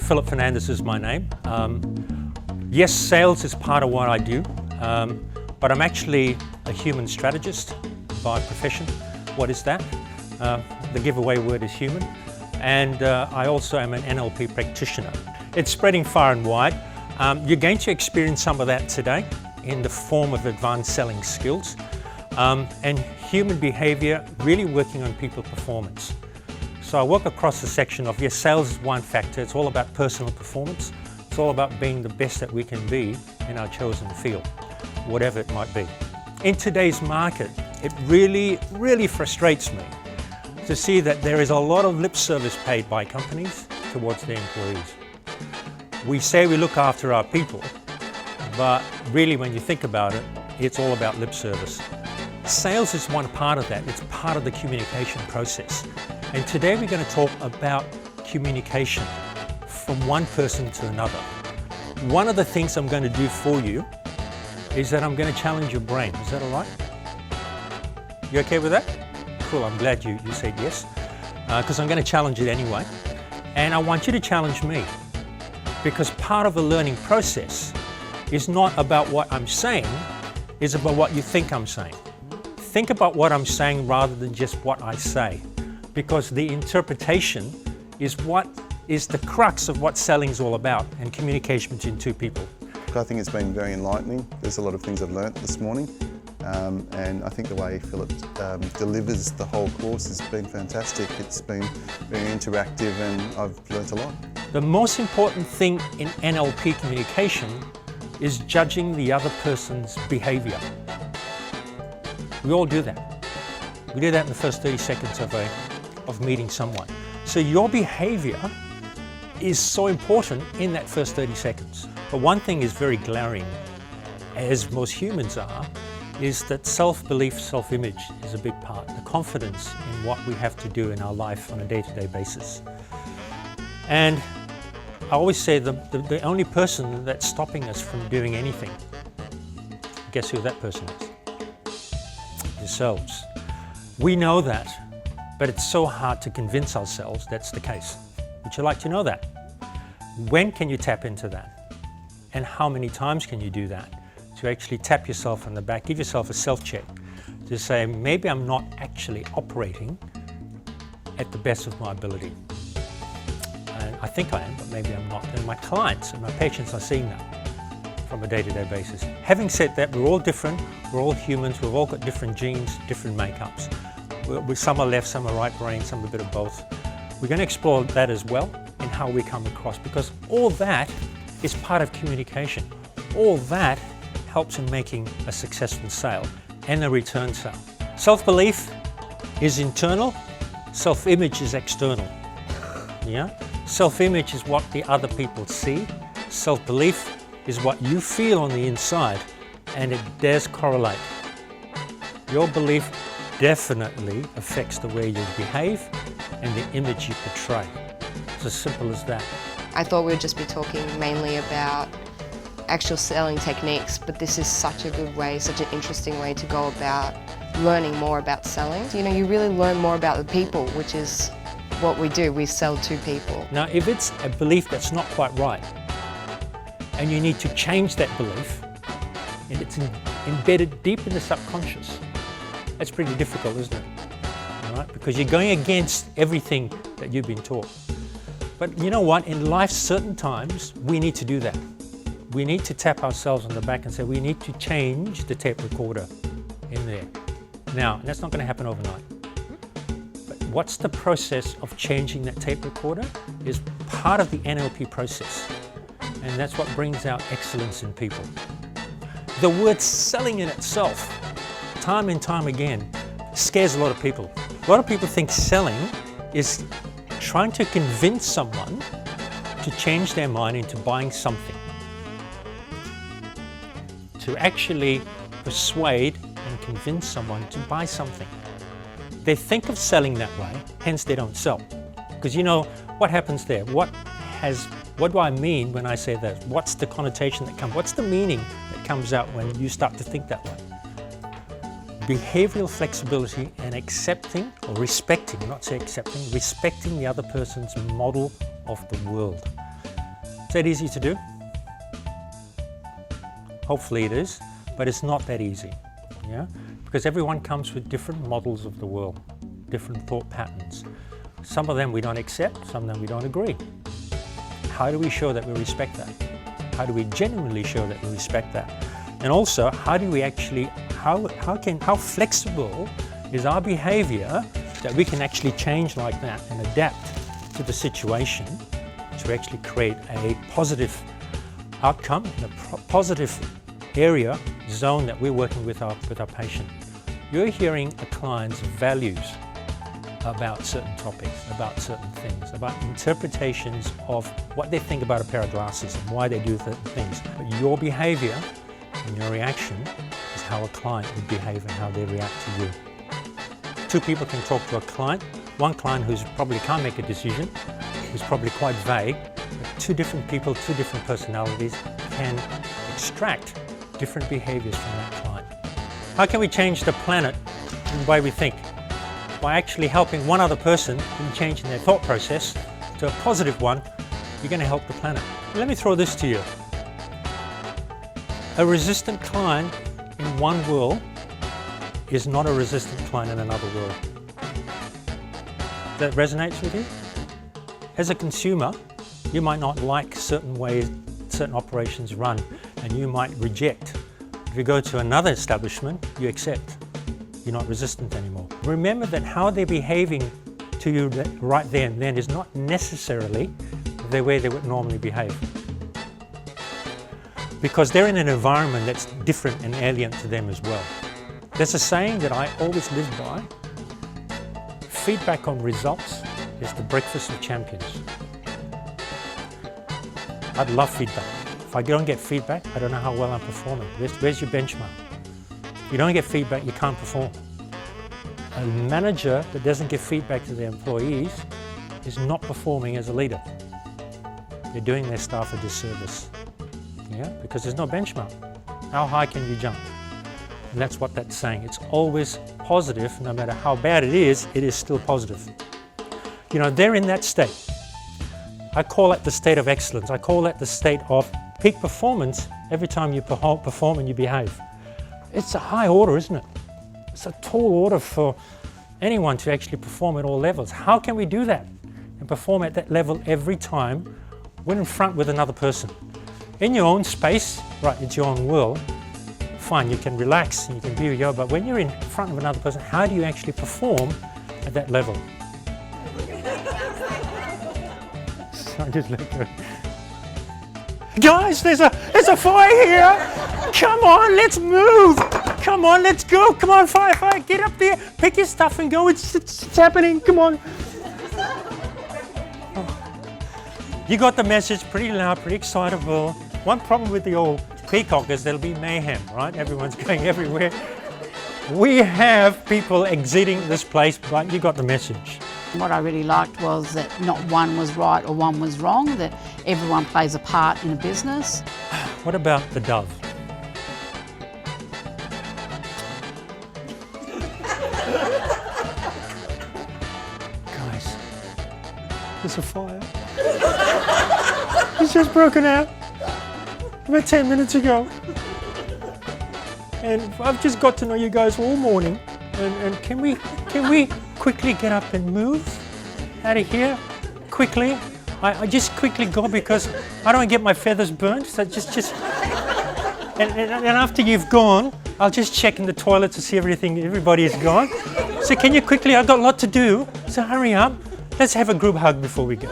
Phillip Fernandez is my name. Yes, sales is part of what I do, but I'm actually a human strategist by profession. What is that? The giveaway word is human. And I also am an NLP practitioner. It's spreading far and wide. You're going to experience some of that today in the form of advanced selling skills and human behavior, really working on people performance. So I work across the section of, yes, sales is one factor. It's all about personal performance. It's all about being the best that we can be in our chosen field, whatever it might be. In today's market, it really frustrates me to see that there is a lot of lip service paid by companies towards their employees. We say we look after our people, but really when you think about it, it's all about lip service. Sales is one part of that. It's part of the communication process. And today we're going to talk about communication from one person to another. One of the things I'm going to do for you is that I'm going to challenge your brain. Is that all right? You okay with that? Cool, I'm glad you said yes, because I'm going to challenge it anyway. And I want you to challenge me, because part of the learning process is not about what I'm saying, it's about what you think I'm saying. Think about what I'm saying rather than just what I say, because the interpretation is what is the crux of what selling is all about, and communication between two people. I think it's been very enlightening. There's a lot of things I've learnt this morning, and I think the way Phillip delivers the whole course has been fantastic. It's been very interactive and I've learnt a lot. The most important thing in NLP communication is judging the other person's behaviour. We all do that. We do that in the first 30 seconds of meeting someone. So your behaviour is so important in that first 30 seconds. But one thing is very glaring, as most humans are, is that self-belief, self-image is a big part. The confidence in what we have to do in our life on a day-to-day basis. And I always say the only person that's stopping us from doing anything, guess who that person is? Yourselves. We know that, but it's so hard to convince ourselves that's the case. Would you like to know that? When can you tap into that? And how many times can you do that? To actually tap yourself on the back, give yourself a self-check, to say, maybe I'm not actually operating at the best of my ability. And I think I am, but maybe I'm not. And my clients and my patients are seeing that from a day-to-day basis. Having said that, we're all different, we're all humans, we've all got different genes, different makeups. Some are left, some are right brain, some a bit of both. We're going to explore that as well and how we come across, because all that is part of communication. All that helps in making a successful sale and a return sale. Self-belief is internal, self-image is external. Yeah? Self-image is what the other people see. Self-belief is what you feel on the inside, and it does correlate. Your belief definitely affects the way you behave and the image you portray. It's as simple as that. I thought we would just be talking mainly about actual selling techniques, but this is such a good way, such an interesting way to go about learning more about selling. You know, you really learn more about the people, which is what we do. We sell to people. Now, if it's a belief that's not quite right, and you need to change that belief, and it's embedded deep in the subconscious, that's pretty difficult, isn't it? All right? Because you're going against everything that you've been taught. But you know what? In life, certain times, we need to do that. We need to tap ourselves on the back and say, we need to change the tape recorder in there. Now, that's not going to happen overnight. But what's the process of changing that tape recorder is part of the NLP process. And that's what brings out excellence in people. The word selling in itself, time and time again, scares a lot of people. A lot of people think selling is trying to convince someone to change their mind into buying something. To actually persuade and convince someone to buy something. They think of selling that way, hence they don't sell. Because you know, what happens there? What do I mean when I say that? What's the connotation that comes? What's the meaning that comes out when you start to think that way? Behavioral flexibility and accepting, or respecting, not say accepting, respecting the other person's model of the world. Is that easy to do? Hopefully it is, but it's not that easy, yeah? Because everyone comes with different models of the world, different thought patterns. Some of them we don't accept, some of them we don't agree. How do we show that we respect that? How do we genuinely show that we respect that? And also, how do we actually, how flexible is our behavior that we can actually change like that and adapt to the situation to actually create a positive outcome in a positive area, zone that we're working with our patient. You're hearing a client's values about certain topics, about certain things, about interpretations of what they think about a pair of glasses and why they do certain things. But your behavior and your reaction is how a client would behave and how they react to you. Two people can talk to a client. One client who's probably can't make a decision, who's probably quite vague. But two different people, two different personalities can extract different behaviors from that client. How can we change the planet in the way we think? By actually helping one other person in changing their thought process to a positive one, you're going to help the planet. Let me throw this to you. A resistant client in one world is not a resistant client in another world. That resonates with you? As a consumer, you might not like certain ways certain operations run, and you might reject. If you go to another establishment, you accept. You're not resistant anymore. Remember that how they're behaving to you right there and then is not necessarily the way they would normally behave. Because they're in an environment that's different and alien to them as well. There's a saying that I always live by. Feedback on results is the breakfast of champions. I'd love feedback. If I don't get feedback, I don't know how well I'm performing. Where's your benchmark? If you don't get feedback, you can't perform. A manager that doesn't give feedback to their employees is not performing as a leader. They're doing their staff a disservice. Yeah? Because there's no benchmark. How high can you jump? And that's what that's saying. It's always positive, no matter how bad it is still positive. You know, they're in that state. I call it the state of excellence. I call it the state of peak performance every time you perform and you behave. It's a high order, isn't it? It's a tall order for anyone to actually perform at all levels. How can we do that and perform at that level every time we're in front with another person? In your own space, right, it's your own world, fine, you can relax and you can be with your, but when you're in front of another person, how do you actually perform at that level? I just let go. Guys, there's a fire here! Come on, let's move! Come on, let's go! Come on, fire, get up there, pick your stuff and go, it's happening, come on! You got the message, pretty loud, pretty excitable. One problem with the old peacock is there'll be mayhem, right? Everyone's going everywhere. We have people exiting this place, but you got the message. What I really liked was that not one was right or one was wrong, that everyone plays a part in a business. What about the dove? Guys, there's a fire. It's just broken out about 10 minutes ago. And I've just got to know you guys all morning. And can we quickly get up and move out of here? Quickly. I just quickly go because I don't want to get my feathers burnt. So just and after you've gone, I'll just check in the toilet to see everybody is gone. So can you quickly, I've got a lot to do, so hurry up. Let's have a group hug before we go.